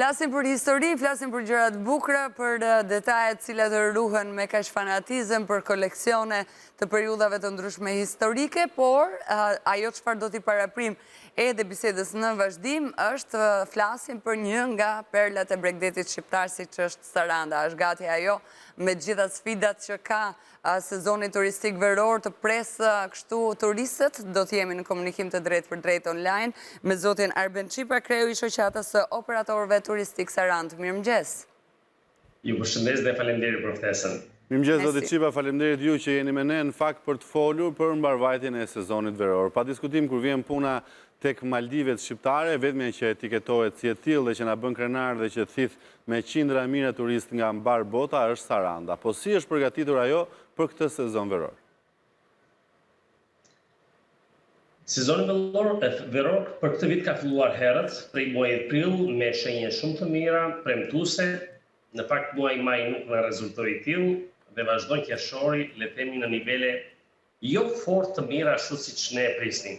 Flasim për histori, flasim për gjërat bukura, për detajet cilat ruhen me kaq fanatizëm, për koleksione të periudhave të ndryshme historike, por ajo çfarë do t'i paraprim edhe bisedës në vazhdim është flasim për një nga perlat e Bregdetit shqiptar, siç është Saranda. Është gati ajo me gjitha sfidat që ka sezoni turistik veror të presë kështu turistët. Do t'jemi në komunikim të drejtë për drejtë online me zotin Arben Çipa, kreu i shoqatës së operatorëve turistik Sarandë. Mirëmëngjes. Ju përshëndes dhe faleminderit për ftesën. Mirëmëngjes zoti Çipa, faleminderit ju që jeni me ne në fakt për të folur për mbarvajtjen e sezonit veror. Pa diskutim kur vjen puna tek Maldivet shqiptare, vetëm që etiketohet si e tillë dhe që na bën krenar dhe që thith me qindra mijëra turistë nga mbar bota është Saranda. Po si është përgatitur ajo për këtë sezon veror? Sezoni veror për këtë vit ka filluar herët, prej muajit prill me shenje shumë të mira, premtuese. Në fakt muaji maj nuk na rezultoi tillë dhe vazhdon qershori, le të themi në nivele jo fort të mira ashtu siç ne prisnim.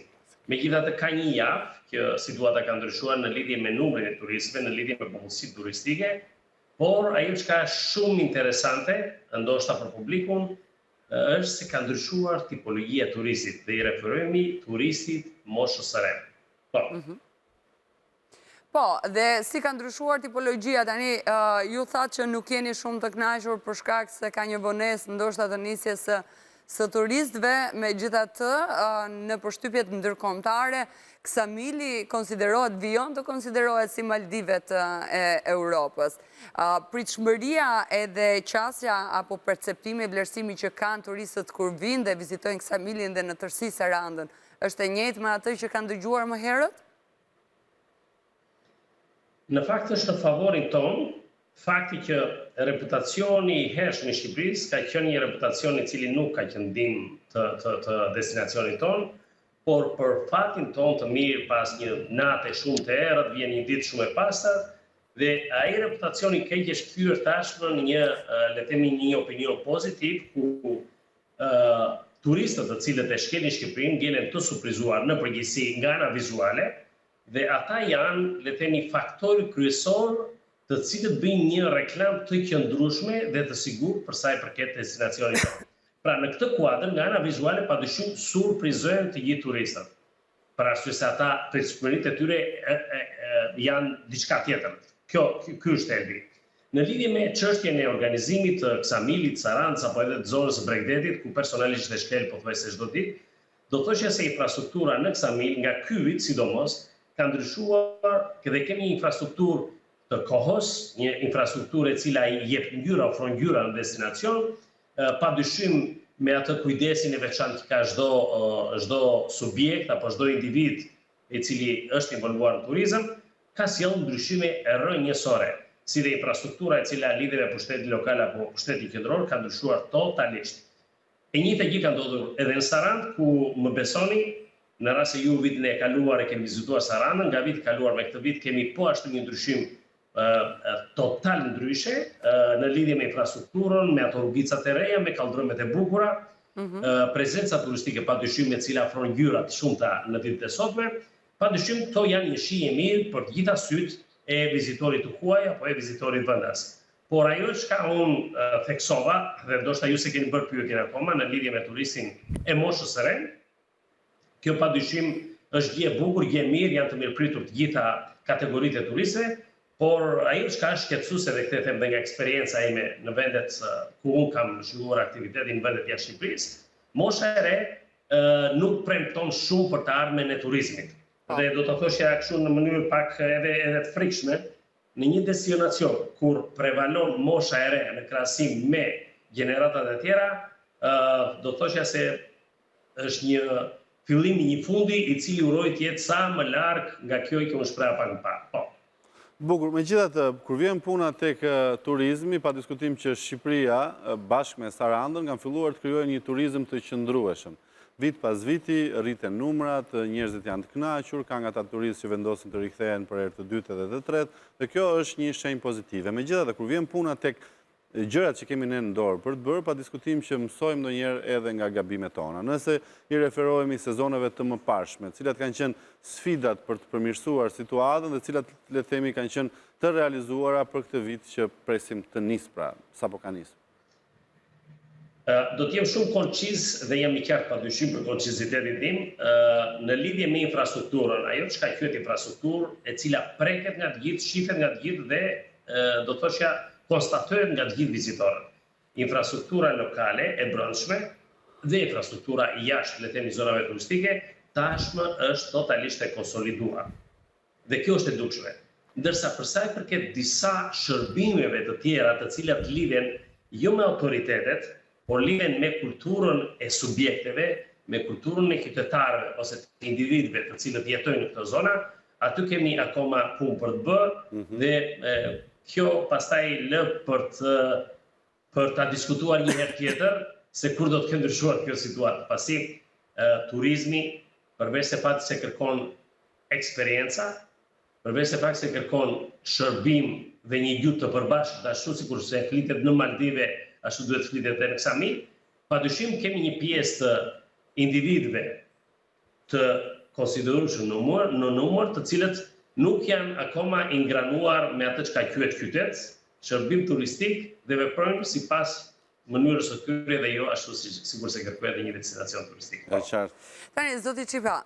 Megjithatë ka një javë që situata ka ndryshuar në lidhje me numrin e turistëve, në lidhje me punësitë turistike, por ajo që ka shumë interesante, ndoshta për publikun, është se ka ndryshuar tipologjia e turistit dhe i referohemi turistit moshës së re. Po, dhe si ka ndryshuar tipologjia, tani ju thatë që nuk jeni shumë të kënaqur për shkak se ka një vonesë ndoshta të nisjes së turistëve, megjithatë në përshtypjet ndërkombëtare, Ksamili vijon të konsiderohet si Maldivet e Europës. Pritshmëria edhe qasja apo perceptimi, vlerësimi që kanë turistët kur vinë dhe vizitojnë Ksamilin dhe në tërësi Sarandën, është e njëjtë me atë që kanë dëgjuar më herët? Në fakt është në favorin ton, fakti që reputacioni i hershëm i Shqipërisë ka qenë një reputacion i cili nuk ka qenë ndim të destinacionit ton, por për fatin ton të mirë pas një nate shumë të errët vjen një ditë shumë e pastër dhe ai reputacioni keq është kthyer tashmë në një, le të themi, një opinion pozitiv ku turistët të cilët e shkelin Shqipërinë ngelen të surprizuar në përgjithësi nga ana vizuale dhe ata janë, le të themi, faktorë kryesor të cilët bëjnë një reklam të qëndrueshme dhe të sigurt për sa i përket destinacionit tonë. Pra në këtë kuadër, nga ana vizuale padyshim surprizojnë të gjithë turistët. Për arsye se ata pritshmëritë e tyre janë diçka tjetër. Ky është thelbi. Në lidhje me çështjen e organizimit të Ksamilit, Sarandës apo edhe të zonës së Bregdetit, ku personalisht e shkel pothuajse çdo ditë, do thoshja se infrastruktura në Ksamil nga ky vit sidomos ka ndryshuar dhe kemi një infrastrukturë të kohës, një infrastrukturë e cila i jep ngjyra, ofron ngjyra në destinacion, padyshim me atë kujdesin e veçantë që ka çdo subjekt apo çdo individ i cili është involvuar në turizëm, ka sjellë ndryshime e rrënjësore, si dhe infrastruktura e cila lidhet me pushtetin lokal apo pushtetin qendror ka ndryshuar totalisht. E njëjta gjë ka ndodhur edhe në Sarandë, ku më besoni, në rast se ju vitin e kaluar e kemi vizituar Sarandën, nga viti i kaluar me këtë vit kemi po ashtu një ndryshim total ndryshe në lidhje me infrastrukturën, me ato rrugicat e reja, me kaldrëmet e bukura, prezenca turistike padyshim me cila afron ngjyra të shumta në ditët e sotme, padyshim këto janë një shije mirë për të gjitha syt e vizitorit të huaj apo e vizitorit vendas. Por ajo çka unë theksova, dhe ndoshta ju se keni bërë pyetjen akoma në lidhje me turistin e moshës së re, kjo padyshim është gjë e bukur, gjë e mirë, janë të mirëpritur të gjitha kategoritë e turistëve. Por ajo çka është shqetësuese dhe këtë them dhe nga eksperjenca ime në vendet ku unë kam zhvilluar aktivitetin në vendet jashtë Shqipërisë, mosha e re nuk premton shumë për të ardhmen e turizmit. Dhe do të thoshja kështu në mënyrë pak edhe të frikshme, në një destinacion kur prevalon mosha e re në krahasim me gjeneratat e tjera, do të thoshja se është një fillim i një fundi i cili uroj të jetë sa më larg nga kjo që unë shpreha pak më parë. Po. Bukur, megjithatë, kur vjen puna tek turizmi, pa diskutim që Shqipëria bashkë me Sarandën kanë filluar të krijojnë një turizëm të qëndrueshëm. Vit pas viti rriten numrat, njerëzit janë të kënaqur, ka nga ata turistë që vendosin të rikthehen për herë të dytë edhe të tretë, dhe kjo është një shenjë pozitive. Megjithatë, kur vjen puna tek gjërat që kemi ne në dorë për të bërë, pa diskutim që mësojmë ndonjëherë edhe nga gabimet tona. Nëse i referohemi sezoneve të mëparshme, cilat kanë qenë sfidat për të përmirësuar situatën dhe cilat, le të themi, kanë qenë të realizuara për këtë vit që presim të nisë, pra, sapo ka nisë. Do t'jem shumë konciz dhe jam i qartë pa dyshim për koncizitetin tim në lidhje me infrastrukturën. Ajo që ka quhet infrastrukturë e cila preket nga të gjithë, shifet nga të gjithë dhe do të thoshja konstatohet nga të gjithë vizitorët. Infrastruktura lokale e brendshme dhe infrastruktura jashtë, le të themi, zonave turistike tashmë është totalisht e konsoliduar. Dhe kjo është e dukshme. Ndërsa për sa i përket disa shërbimeve të tjera të cilat lidhen jo me autoritetet, por lidhen me kulturën e subjekteve, me kulturën e qytetarëve ose të individëve të cilët jetojnë në këtë zona, aty kemi akoma punë për të bërë dhe kjo pastaj lë për ta diskutuar një herë tjetër se kur do të ketë ndryshuar kjo situatë. Pasi turizmi, përveç se fakti se kërkon eksperjenca, përveç se fakti se kërkon shërbim dhe një gjuhë të përbashkët, ashtu sikur se flitet në Maldive, ashtu duhet flitet edhe në Ksami, padyshim kemi një pjesë të individëve të konsiderueshëm në numër, të cilët nuk janë akoma ingranuar me atë që ka quhet qytet, shërbim turistik dhe veprojnë sipas mënyrës së tyre dhe jo ashtu sikur se kërkohet një destinacion turistik. Tani, zoti Qipa,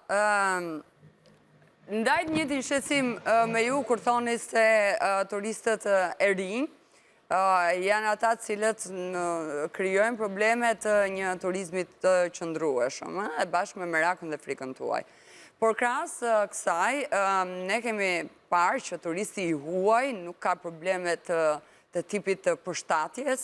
ndajt njëjtin shqetësim me ju kur thoni se turistët e rinj janë ata cilët krijojnë probleme të një turizmit të qëndrueshëm, e bashkë me merakun dhe frikën tuaj. Por krahas kësaj, ne kemi parë që turisti i huaj nuk ka probleme të tipit të përshtatjes,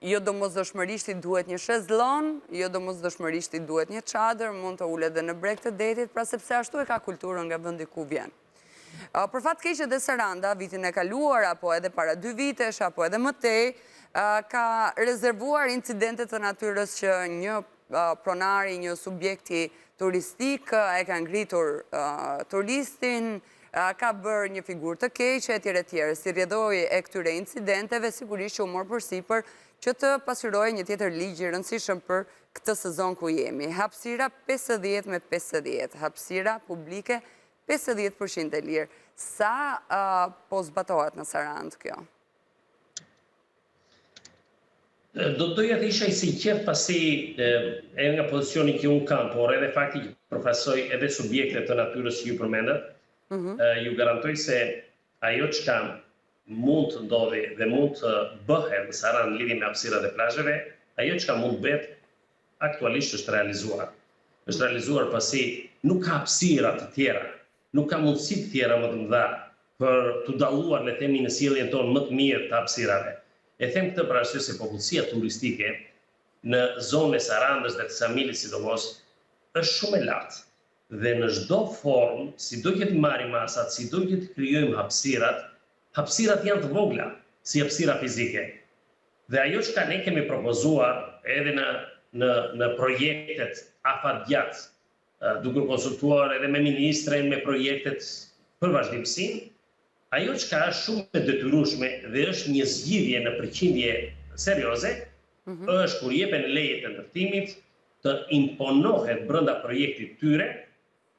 jo domosdoshmërisht i duhet një shezllon, jo domosdoshmërisht i duhet një çadër, mund të ulet dhe në breg të detit, pra sepse ashtu e ka kulturën nga vendi ku vjen. Për fat keq edhe Saranda, vitin e kaluar, apo edhe para 2 vitesh, apo edhe më tej, ka rezervuar incidente të natyrës që një pronari, një subjekti turistik e ka ngritur turistin, ka bërë një figurë të keqe, etj. Si rrjedhoi e këtyre incidenteve, sigurisht që u mor përsipër që të pasqyrojë një tjetër ligj i rëndësishëm për këtë sezon ku jemi. Hapësira 50 me 50, hapësira publike 50% e lirë. Sa po zbatohet në Sarandë kjo? Do doja të isha i sinqert pasi edhe nga pozicioni që unë kam, por edhe fakti që përfaqësoj edhe subjekte të natyrës që ju përmendët, ju garantoj se ajo që kam mund të ndodhi dhe mund të bëhet në Sarandë në lidhje me hapësirat e plazheve, ajo që mund të bëhet aktualisht është realizuar. Është realizuar pasi nuk ka hapësira të tjera, nuk ka mundësi të tjera më të mëdha për të dalluar, le të themi, në sjelljen tonë më të mirë të hapësirave. E them këtë për arsye se popullsia turistike në zonën e Sarandës dhe të Ksamilit sidomos është shumë e lartë. Dhe në çdo formë, si do që të marrim masat, si do që të krijojmë hapësirat janë të vogla si hapësira fizike. Dhe ajo që ne kemi propozuar edhe në projektet afatgjatë, duke konsultuar edhe me ministren, me projektet për vazhdimsinë, ajo që ka është shumë e detyrueshme dhe është një zgjidhje në përqindje serioze, është kur jepen lejet e ndërtimit të imponohet brenda projektit tyre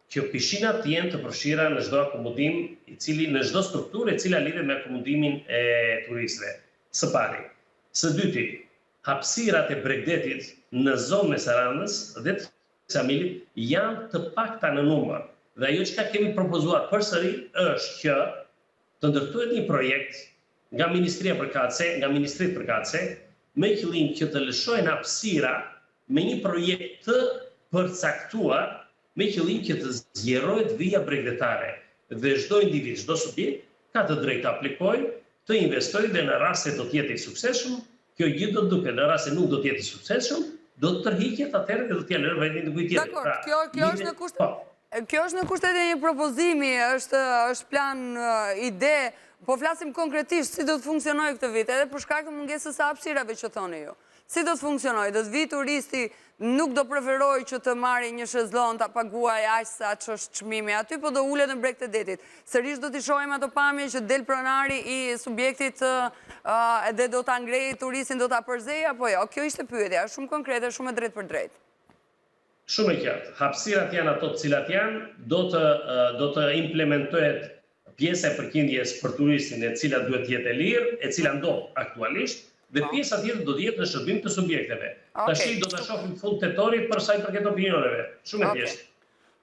që pishinat të jenë të përfshira në çdo akomodim, në çdo strukturë e cila lidhet me akomodimin e turistëve. Së pari. Së dyti, hapësirat e Bregdetit në zonën e Sarandës dhe të Ksamilit janë të pakta në numër. Dhe ajo që kemi propozuar përsëri është që të ndërtohet një projekt nga Ministria përkatëse, nga Ministritë përkatëse, me qëllim që të lëshojnë hapësira me një projekt të përcaktuar, me qëllim që të zgjerohet vija bregdetare. Dhe çdo individ, çdo subjekt ka të drejtë të aplikojë, të investojë dhe në rast se do të jetë i suksesshëm, kjo gjë do të duket, në rast se nuk do të jetë i suksesshëm, do të tërhiqet atëherë dhe do të lërë vendin të kujt tjetër. Dakor, kjo është në kushtet e një propozimi, është plan, ide, po flasim konkretisht si do të funksionojë këtë vit, edhe për shkak të mungesës së hapësirave që thoni ju. Si do të funksionoj? Do të vi turisti, nuk do preferoj që të marri një shezlon të paguaj aq sa që është çmimi aty, po do ulet në breg të detit. Sërish do t'i shohim ato pamje që del pronari i subjektit edhe do t'a ngrejë turistin, do t'a përzej, apo jo? Kjo ishte pyetja, shumë konkrete, shumë e drejt për drejt. Shumë e qartë. Hapësirat janë ato të cilat janë, do të implementohet pjesa e përqindjes për turistin e cila duhet jetë e lirë, e cila ndodh aktualisht, dhe pjesa tjetër do të jetë në shërbim të subjekteve. Tashi do ta shohim fund tetorit për sa i përket opinioneve. Shumë e thjeshtë.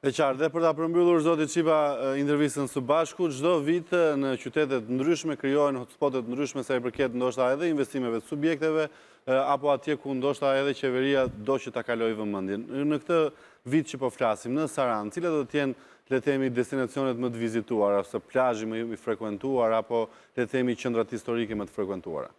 E qartë, dhe për ta përmbyllur zoti Çipa intervistën së bashku, çdo vit në qytete të ndryshme krijohen hotspote të ndryshme sa i përket ndoshta edhe investimeve të subjekteve, apo atje ku ndoshta edhe qeveria do që ta kalojë vëmendjen. Në këtë vit që po flasim, në Sarandë, cilat do të jenë, le të themi, destinacionet më të vizituara, ose plazhi më i frekuentuar, apo le të themi qendrat historike më të frekuentuara?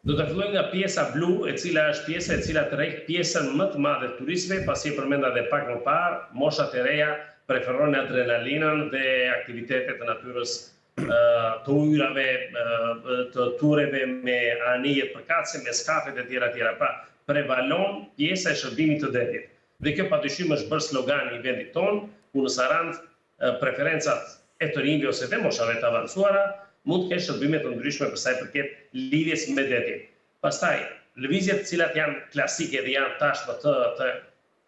Do të filloj nga pjesa blu, e cila është pjesa e cila tërheq pjesën më të madhe të turistëve, pasi e përmenda edhe pak më parë, moshat e reja preferojnë adrenalinën dhe aktivitetet të natyrës, të ujrave, të tureve me anijet përkatëse, me skafet e tjera. Pra, prevalon pjesa e shërbimit të detit. Dhe kjo padyshim është bërë slogani i vendit tonë, ku në Sarandë preferencat e të rinjve ose dhe moshave të avancuara mund të kesh shërbime të ndryshme për sa i përket lidhjes me detin. Pastaj, lëvizjet të cilat janë klasike dhe janë tashmë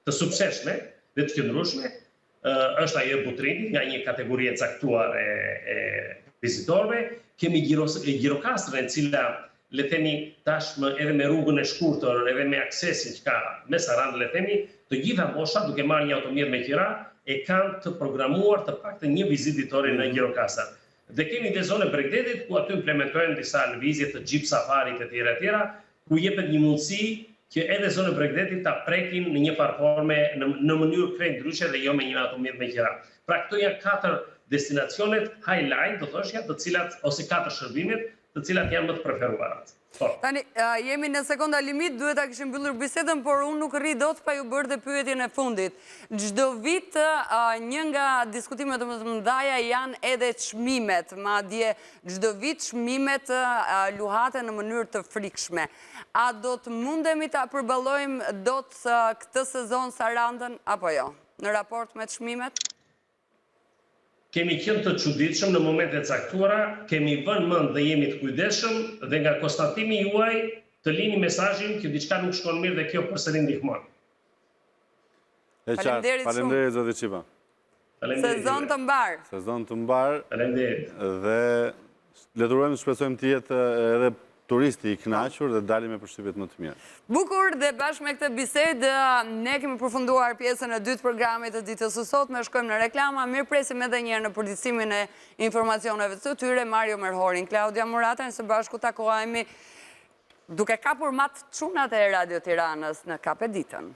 të suksesshme dhe të qëndrueshme, është ajo e Butrinit, nga një kategori e caktuar e vizitorëve. Kemi Gjirokastrën, e cila le themi tashmë edhe me rrugën e shkurtër, edhe me aksesin që ka me Sarandë, le themi, të gjitha moshat duke marrë një automjet me qira e kanë të programuar të paktën një vizitë ditore në Gjirokastër. Dhe kemi dhe zone Bregdetit, ku aty implementojnë disa lëvizje të jeep safarit e tjera, ku jepet një mundësi që edhe zone Bregdetit ta prekin në një farforme në mënyrë krejt ndryshe dhe jo me një automjet me qira. Pra këto janë 4 destinacionet highlight, do thoshja, të cilat ose 4 shërbimet, të cilat janë më të preferuarat. Tani, jemi në sekonda limit, duhet ta kishim mbyllur bisedën, por unë nuk rri dot pa ju bërë dhe pyetjen e fundit. Çdo vit një nga diskutimet më të mëdha janë edhe çmimet, madje çdo vit çmimet luhaten në mënyrë të frikshme. A do të mundemi ta përballojmë dot këtë sezon Sarandën apo jo, në raport me çmimet? Kemi qenë të çuditshëm në momente të caktuara, kemi vënë mend dhe jemi të kujdesshëm dhe nga konstatimi juaj të lini mesazhin që diçka nuk shkon mirë dhe kjo përsëri ndihmon. E qartë, faleminderit zoti Çipa. Sezon të mbar. Sezon të mbar. Faleminderit. Dhe le të urojmë, shpresojmë të jetë edhe turisti i kënaqur dhe dalim me përshtypjet më të mira. Bukur, dhe bashkë me këtë bisedë ne kemi përfunduar pjesën e dytë programit të ditës së sotme, shkojmë në reklama, mirëpresim edhe një herë në përditësimin e informacioneve të tyre, Mario Merhorin, Klaudia Murata, së bashku takohemi duke kapur matë çunat e Radio Tiranës në Kapë Ditën.